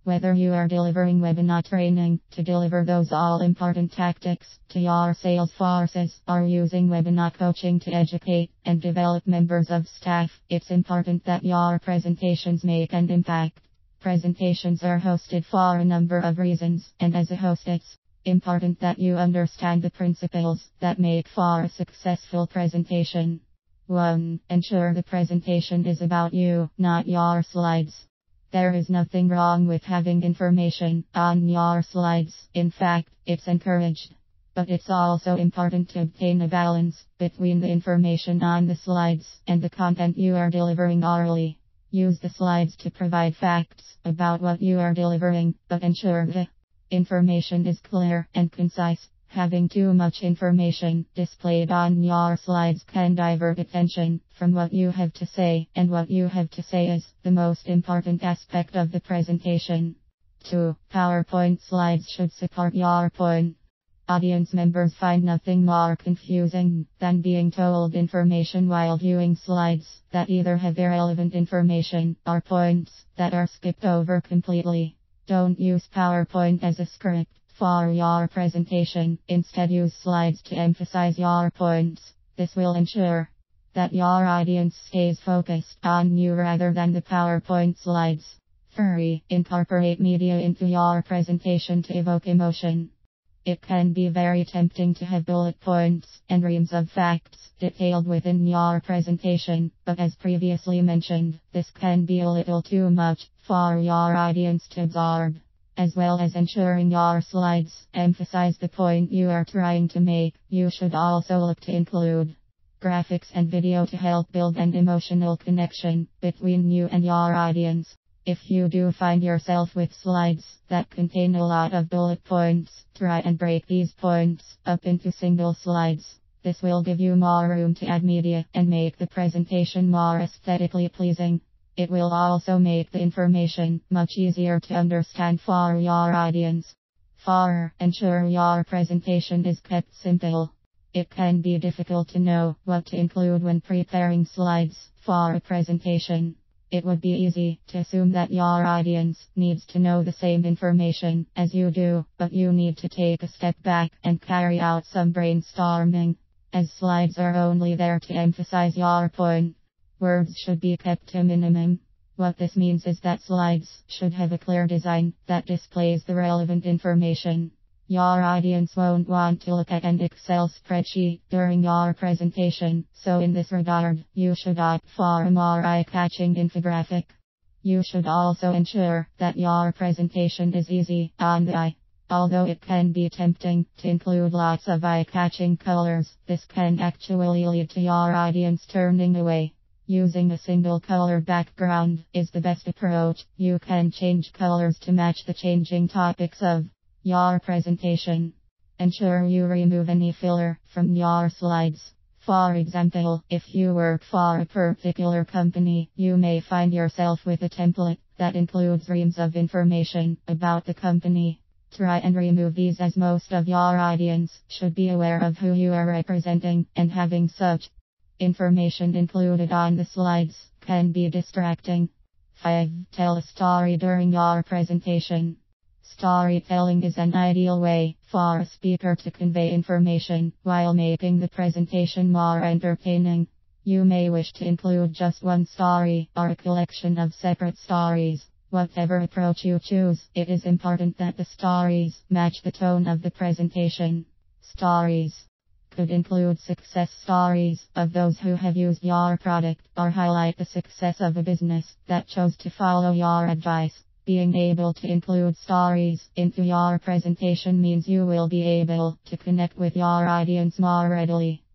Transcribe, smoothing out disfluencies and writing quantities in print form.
Whether you are delivering webinar training to deliver those all-important tactics to your sales forces or using webinar coaching to educate and develop members of staff, it's important that your presentations make an impact. Presentations are hosted for a number of reasons, and as a host it's important that you understand the principles that make for a successful presentation. 1. Ensure the presentation is about you, not your slides. There is nothing wrong with having information on your slides. In fact, it's encouraged. But it's also important to obtain a balance between the information on the slides and the content you are delivering orally. Use the slides to provide facts about what you are delivering, but ensure the information is clear and concise. Having too much information displayed on your slides can divert attention from what you have to say, and what you have to say is the most important aspect of the presentation. 2. PowerPoint slides should support your point. Audience members find nothing more confusing than being told information while viewing slides that either have irrelevant information or points that are skipped over completely. Don't use PowerPoint as a script for your presentation. Instead, use slides to emphasize your points. This will ensure that your audience stays focused on you rather than the PowerPoint slides. 3. Incorporate media into your presentation to evoke emotion. It can be very tempting to have bullet points and reams of facts detailed within your presentation, but as previously mentioned, this can be a little too much for your audience to absorb. As well as ensuring your slides emphasize the point you are trying to make, you should also look to include graphics and video to help build an emotional connection between you and your audience. If you do find yourself with slides that contain a lot of bullet points, try and break these points up into single slides. This will give you more room to add media and make the presentation more aesthetically pleasing. It will also make the information much easier to understand for your audience. 4. Ensure your presentation is kept simple. It can be difficult to know what to include when preparing slides for a presentation. It would be easy to assume that your audience needs to know the same information as you do, but you need to take a step back and carry out some brainstorming, as slides are only there to emphasize your point. Words should be kept to a minimum. What this means is that slides should have a clear design that displays the relevant information. Your audience won't want to look at an Excel spreadsheet during your presentation, so in this regard, you should opt for a more eye-catching infographic. You should also ensure that your presentation is easy on the eye. Although it can be tempting to include lots of eye-catching colors, this can actually lead to your audience turning away. Using a single color background is the best approach. You can change colors to match the changing topics of your presentation. Ensure you remove any filler from your slides. For example, if you work for a particular company, you may find yourself with a template that includes reams of information about the company. Try and remove these, as most of your audience should be aware of who you are representing, and having such information included on the slides can be distracting. 5. Tell a story during your presentation. Storytelling is an ideal way for a speaker to convey information while making the presentation more entertaining. You may wish to include just one story or a collection of separate stories. Whatever approach you choose, it is important that the stories match the tone of the presentation. Stories could include success stories of those who have used your product, or highlight the success of a business that chose to follow your advice. Being able to include stories into your presentation means you will be able to connect with your audience more readily.